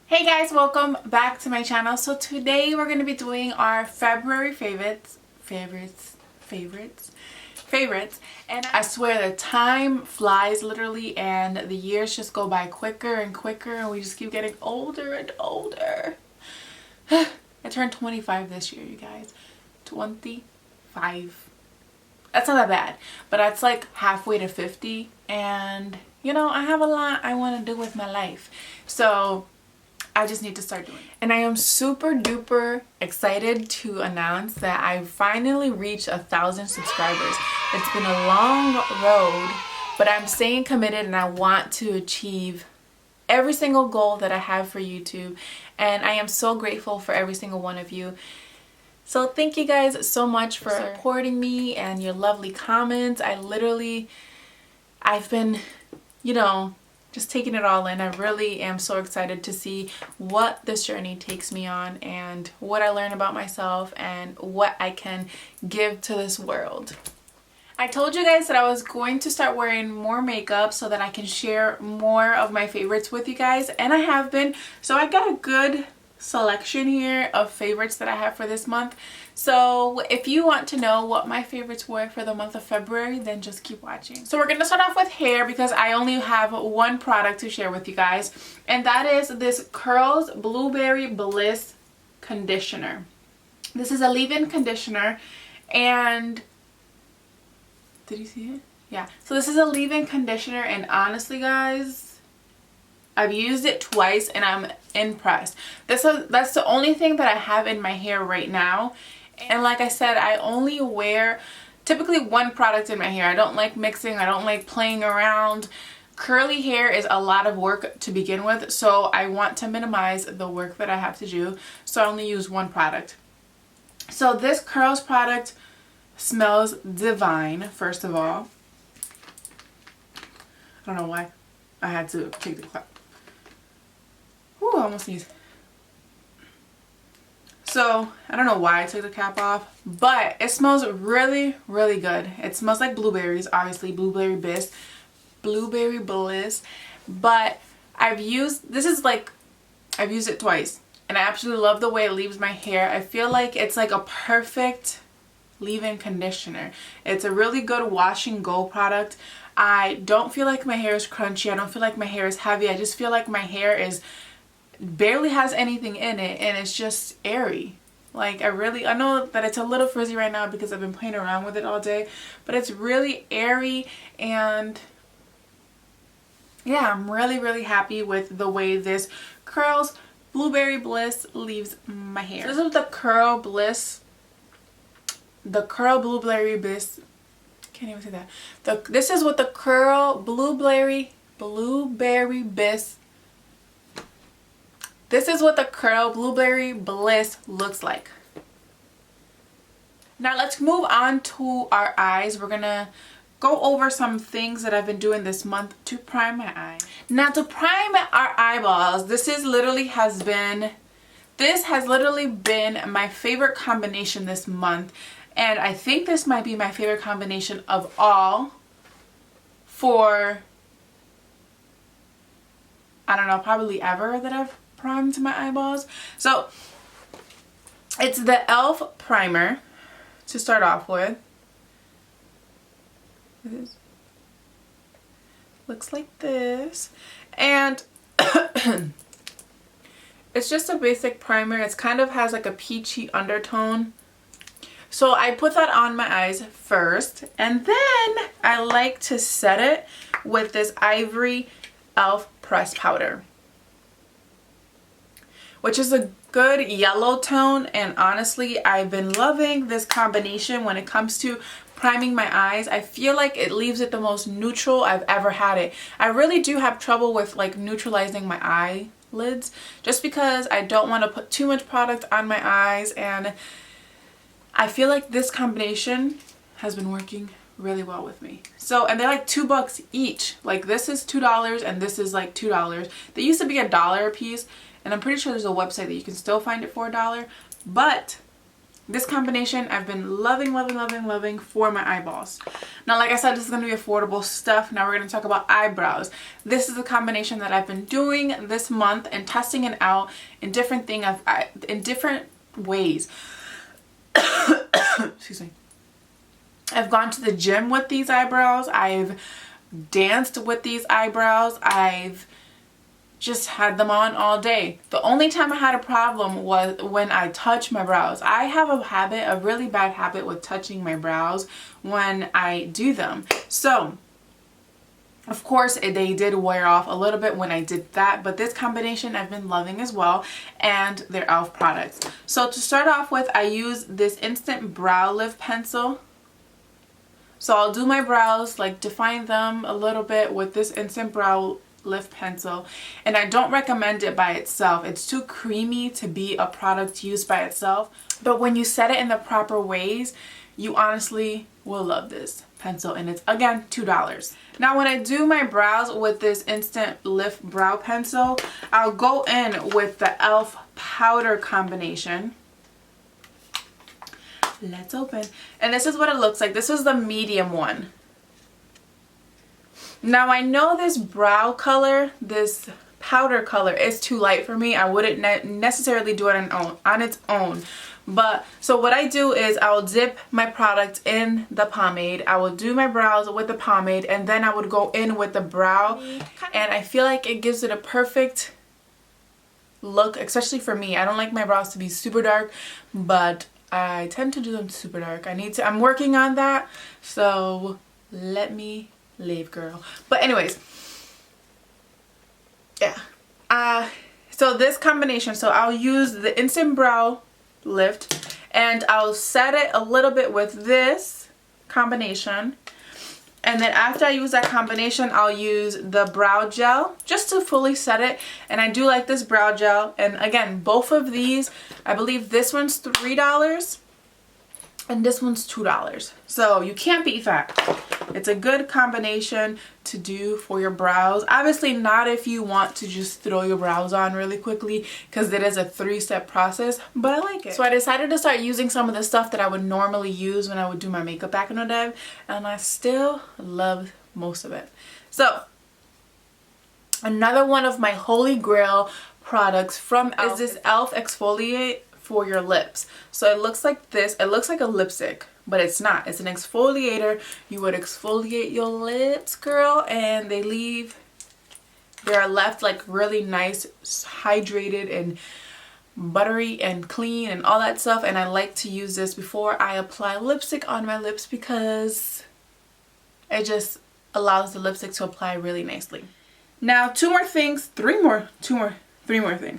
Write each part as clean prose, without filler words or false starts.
Hey guys, welcome back to my channel. So today we're going to be doing our February favorites, and I swear the time flies literally and the years just go by quicker and quicker and we just keep getting older and older. I turned 25 this year, you guys. 25. That's not that bad, but that's like halfway to 50, and you know, I have a lot I want to do with my life. So I just need to start doing it. And I am super duper excited to announce that I finally reached 1,000 subscribers. It's been a long road, but I'm staying committed and I want to achieve every single goal that I have for YouTube. And I am so grateful for every single one of you. So thank you guys so much for supporting me and your lovely comments. I've been, you know, just taking it all in. I really am so excited to see what this journey takes me on and what I learn about myself and what I can give to this world. I told you guys that I was going to start wearing more makeup so that I can share more of my favorites with you guys, and I have been. So I got a good selection here of favorites that I have for this month. So if you want to know what my favorites were for the month of February, then just keep watching. So we're going to start off with hair because I only have one product to share with you guys, and that is this Curls Blueberry Bliss conditioner. This is a leave-in conditioner, and did you see it? Yeah. So this is a leave-in conditioner, and honestly guys, I've used it twice and I'm impressed. That's the only thing that I have in my hair right now. And like I said, I only wear typically one product in my hair. I don't like mixing. I don't like playing around. Curly hair is a lot of work to begin with, so I want to minimize the work that I have to do. So I only use one product. So this Curls product smells divine, first of all. I don't know why I had to take the cap. Ooh, I almost sneezed. So, I don't know why I took the cap off, but it smells really, really good. It smells like blueberries, obviously, blueberry bliss, but I've used it twice, and I absolutely love the way it leaves my hair. I feel like it's like a perfect leave-in conditioner. It's a really good wash and go product. I don't feel like my hair is crunchy. I don't feel like my hair is heavy. I just feel like my hair is barely has anything in it, and it's just airy. Like I know that it's a little frizzy right now because I've been playing around with it all day, but it's really airy, and yeah, I'm really happy with the way this Curls Blueberry Bliss leaves my hair. So this is the Curl Blueberry Bliss. Can't even say that. This is what the Curl Blueberry Bliss. This is what the Curl Blueberry Bliss looks like. Now let's move on to our eyes. We're gonna go over some things that I've been doing this month to prime my eyes. Now to prime our eyeballs, this has literally been my favorite combination this month. And I think this might be my favorite combination of all for, I don't know, probably ever that I've primed my eyeballs. So it's the e.l.f. primer to start off with. Looks like this, and it's just a basic primer. It's kind of has like a peachy undertone. So I put that on my eyes first, and then I like to set it with this Ivory e.l.f. press powder, which is a good yellow tone. And honestly, I've been loving this combination when it comes to priming my eyes. I feel like it leaves it the most neutral I've ever had it. I really do have trouble with like neutralizing my eyelids just because I don't want to put too much product on my eyes, and I feel like this combination has been working really well with me. So, and they're like $2 each. Like this is $2 and this is like $2. They used to be $1 a piece, and I'm pretty sure there's a website that you can still find it for $1, but This combination I've been loving, loving, loving, loving for my eyeballs. Now, like I said, this is going to be affordable stuff. Now we're going to talk about eyebrows. This is a combination that I've been doing this month and testing it out in different in different ways. Excuse me. I've gone to the gym with these eyebrows. I've danced with these eyebrows. I've just had them on all day. The only time I had a problem was when I touch my brows. I have a really bad habit with touching my brows when I do them. So, of course, they did wear off a little bit when I did that, but this combination I've been loving as well, and they're e.l.f. products. So to start off with, I use this Instant Brow Lift Pencil. So I'll do my brows, like define them a little bit with this Instant Brow Lift Pencil, and I don't recommend it by itself. It's too creamy to be a product used by itself, but when you set it in the proper ways, you honestly will love this pencil, and it's again $2. Now when I do my brows with this Instant Lift Brow Pencil, I'll go in with the e.l.f. powder combination. Let's open, and this is what it looks like. This is the medium one. Now I know this brow color, this powder color, is too light for me. I wouldn't necessarily do it on its own. But so what I do is I will dip my product in the pomade. I will do my brows with the pomade, and then I would go in with the brow, and I feel like it gives it a perfect look, especially for me. I don't like my brows to be super dark, but I tend to do them super dark. I'm working on that, so let me live, girl. But anyways, yeah. So this combination, so I'll use the Instant Brow Lift, and I'll set it a little bit with this combination, and then after I use that combination, I'll use the brow gel just to fully set it. And I do like this brow gel, and again, both of these, I believe this one's $3 and this one's $2, so you can't beat that. It's a good combination to do for your brows. Obviously not if you want to just throw your brows on really quickly, because it is a 3-step process, but I like it. So I decided to start using some of the stuff that I would normally use when I would do my makeup back in the day, and I still love most of it. So another one of my holy grail products from e.l.f. is this e.l.f. exfoliate for your lips. So it looks like this. It looks like a lipstick, but it's not. It's an exfoliator. You would exfoliate your lips, girl, and they're left like really nice, hydrated and buttery and clean and all that stuff. And I like to use this before I apply lipstick on my lips because it just allows the lipstick to apply really nicely. Now three more things,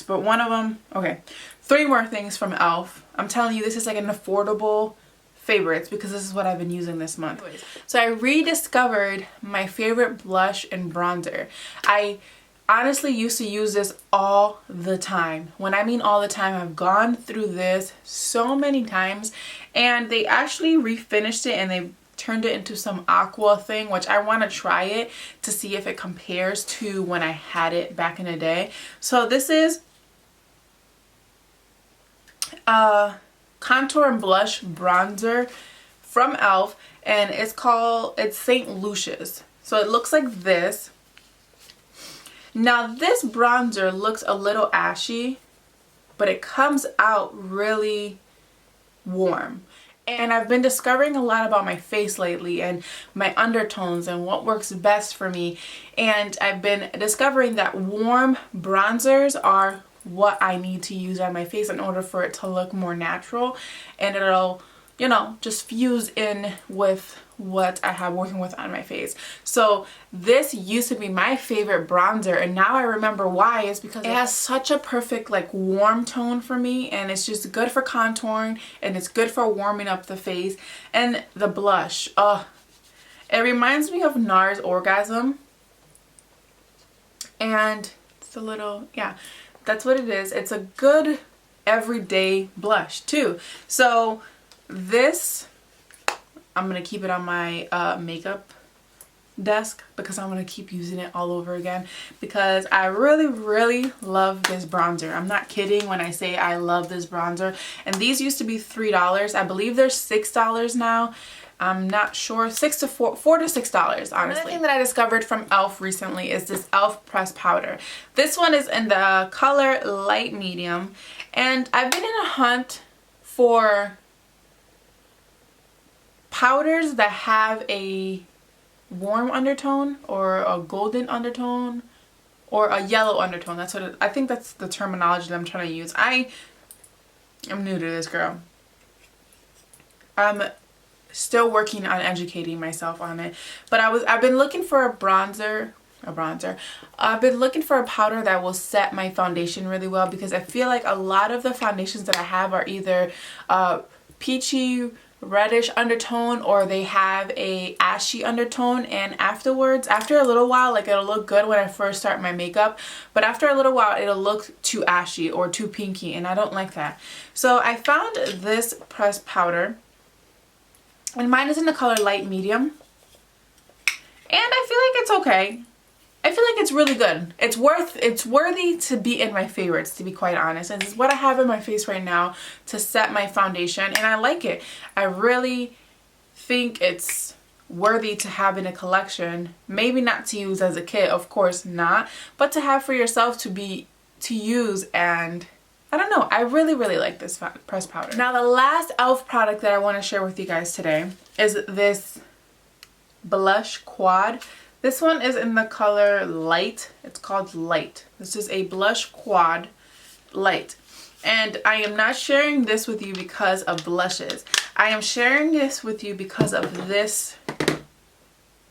but one of them, okay, 3 more things from e.l.f. I'm telling you, this is like an affordable favorites because this is what I've been using this month. So I rediscovered my favorite blush and bronzer. I honestly used to use this all the time. When I mean all the time, I've gone through this so many times, and they actually refinished it and they turned it into some aqua thing, which I want to try it to see if it compares to when I had it back in the day. So this is contour and blush bronzer from e.l.f. and it's St. Lucia's. So it looks like this. Now this bronzer looks a little ashy, but it comes out really warm. And I've been discovering a lot about my face lately and my undertones and what works best for me. And I've been discovering that warm bronzers are what I need to use on my face in order for it to look more natural, and it'll, you know, just fuse in with what I have working with on my face. So this used to be my favorite bronzer, and now I remember why. It's because it has such a perfect like warm tone for me, and it's just good for contouring, and it's good for warming up the face. And the blush, it reminds me of NARS Orgasm, and it's a little, yeah, that's what it is. It's a good everyday blush too. So this, I'm gonna keep it on my makeup desk because I'm going to keep using it all over again because I really love this bronzer. I'm not kidding when I say I love this bronzer. And these used to be $3. I believe they're $6 now. I'm not sure. $4 to $6, honestly. Another thing that I discovered from e.l.f. recently is this e.l.f. pressed powder. This one is in the color light medium, and I've been in a hunt for powders that have a warm undertone or a golden undertone or a yellow undertone. That's what I think that's the terminology that I'm trying to use. I'm new to this, girl. I'm still working on educating myself on it, but I've been looking for a bronzer. I've been looking for a powder that will set my foundation really well because I feel like a lot of the foundations that I have are either peachy reddish undertone or they have a ashy undertone, and afterwards, after a little while, like it'll look good when I first start my makeup, but after a little while it'll look too ashy or too pinky, and I don't like that. So I found this pressed powder, and mine is in the color light medium, and I feel like it's okay. I feel like it's really good. It's worthy to be in my favorites, to be quite honest. And this is what I have in my face right now to set my foundation, and I like it. I really think it's worthy to have in a collection. Maybe not to use as a kit, of course not, but to have for yourself to use, and I don't know. I really like this pressed powder. Now the last e.l.f. product that I want to share with you guys today is this blush quad. This one is in the color light. It's called light. This is a blush quad light. And I am not sharing this with you because of blushes. I am sharing this with you because of this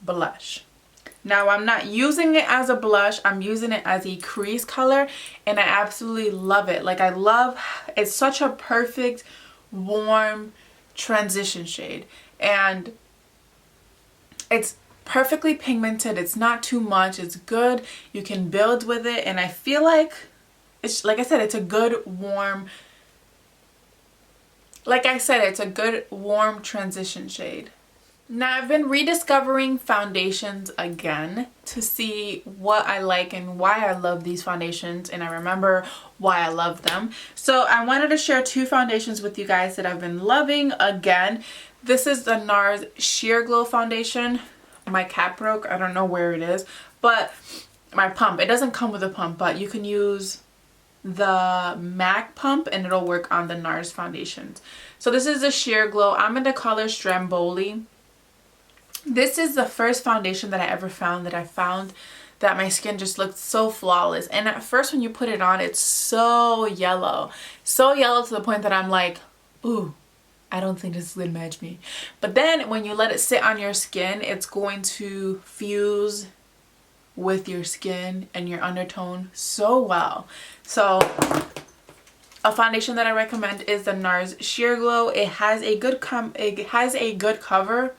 blush. Now I'm not using it as a blush. I'm using it as a crease color, and I absolutely love it. Like it's such a perfect warm transition shade, and it's perfectly pigmented. It's not too much. It's good. You can build with it, and I feel like it's, like I said, it's a good warm, transition shade. Now I've been rediscovering foundations again to see what I like and why I love these foundations, and I remember why I love them. So I wanted to share two foundations with you guys that I've been loving again. This is the NARS Sheer Glow foundation. My cap broke. I don't know where it is, but my pump. It doesn't come with a pump, but you can use the MAC pump and it'll work on the NARS foundations. So this is the Sheer Glow. I'm in the color Stromboli. This is the first foundation that I ever found that my skin just looked so flawless. And at first when you put it on, it's so yellow. So yellow to the point that I'm like, ooh, I don't think this is gonna match me. But then when you let it sit on your skin, it's going to fuse with your skin and your undertone so well. So a foundation that I recommend is the NARS Sheer Glow. It has a good cover.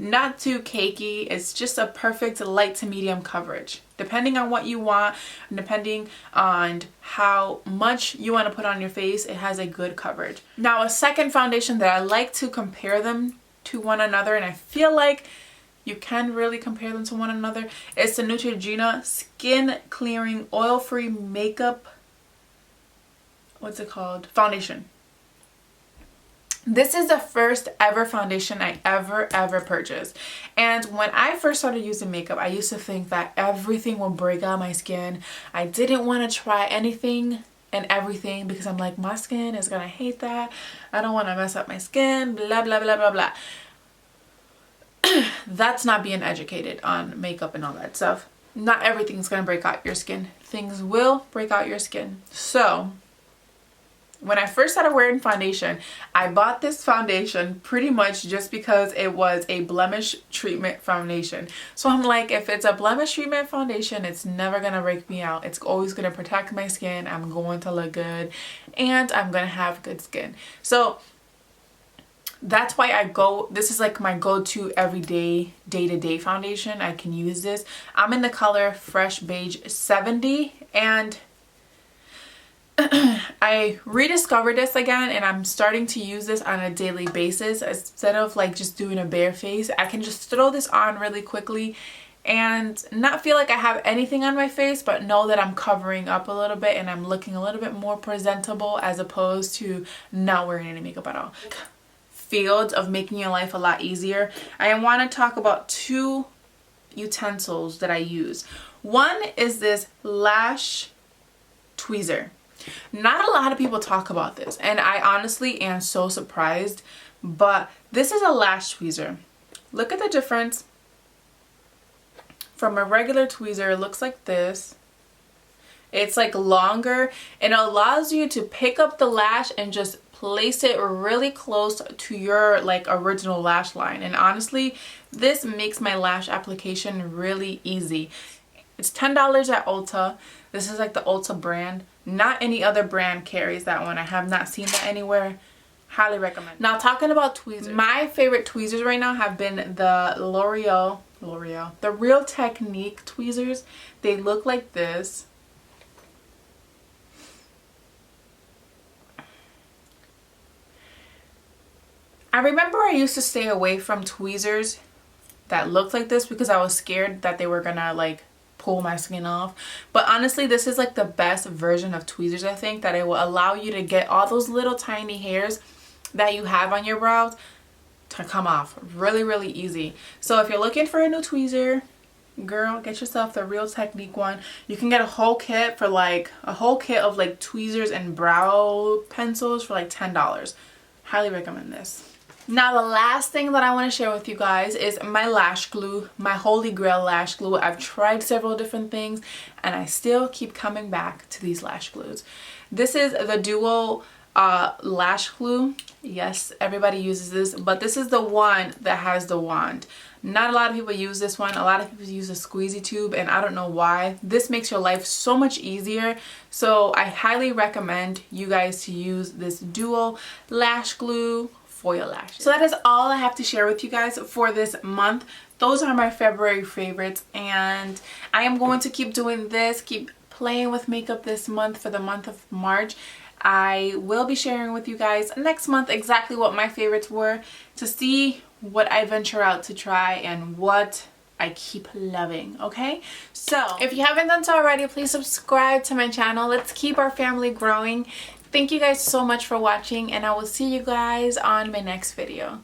Not too cakey. It's just a perfect light to medium coverage. Depending on what you want, and depending on how much you want to put on your face, it has a good coverage. Now a second foundation that I like to compare them to one another, and I feel like you can really compare them to one another, is the Neutrogena Skin Clearing Oil-Free Makeup, what's it called? Foundation. This is the first ever foundation I ever purchased. And when I first started using makeup, I used to think that everything would break out my skin. I didn't want to try anything and everything because I'm like, my skin is gonna hate that. I don't want to mess up my skin, blah blah blah blah blah. That's not being educated on makeup and all that stuff. Not everything's gonna break out your skin. Things will break out your skin. So when I first started wearing foundation, I bought this foundation pretty much just because it was a blemish treatment foundation. So I'm like, if it's a blemish treatment foundation, it's never gonna break me out. It's always gonna protect my skin. I'm going to look good and I'm gonna have good skin. So that's why this is like my go-to everyday, day-to-day foundation. I can use this. I'm in the color Fresh Beige 70, and I I rediscovered this again, and I'm starting to use this on a daily basis. Instead of like just doing a bare face, I can just throw this on really quickly and not feel like I have anything on my face, but know that I'm covering up a little bit and I'm looking a little bit more presentable as opposed to not wearing any makeup at all. Fields of making your life a lot easier. I want to talk about 2 utensils that I use. One is this lash tweezer. Not a lot of people talk about this, and I honestly am so surprised, but this is a lash tweezer. Look at the difference from a regular tweezer. It looks like this. It's like longer, and it allows you to pick up the lash and just place it really close to your like original lash line. And honestly, this makes my lash application really easy. It's $10 at Ulta. This is like the Ulta brand. Not any other brand carries that one. I have not seen that anywhere. Highly recommend. Now, talking about tweezers, my favorite tweezers right now have been the the Real Technique tweezers. They look like this. I remember I used to stay away from tweezers that looked like this because I was scared that they were gonna like pull my skin off. But honestly, this is like the best version of tweezers, I think, that it will allow you to get all those little tiny hairs that you have on your brows to come off really, really easy. So if you're looking for a new tweezer, girl, get yourself the Real Technique one. You can get a whole kit for like a whole kit of like tweezers and brow pencils for like $10. Highly recommend this. Now, the last thing that I want to share with you guys is my lash glue, my holy grail lash glue. I've tried several different things and I still keep coming back to these lash glues. This is the Duo lash glue. Yes, everybody uses this, but this is the one that has the wand. Not a lot of people use this one. A lot of people use a squeezy tube, and I don't know why. This makes your life so much easier. So I highly recommend you guys to use this Duo lash glue for your lashes. So that is all I have to share with you guys for this month. Those are my February favorites, and I am going to keep doing this, keep playing with makeup this month for the month of March. I will be sharing with you guys next month exactly what my favorites were, to see what I venture out to try and what I keep loving. Okay, so if you haven't done so already, please subscribe to my channel. Let's keep our family growing. Thank you guys so much for watching, and I will see you guys on my next video.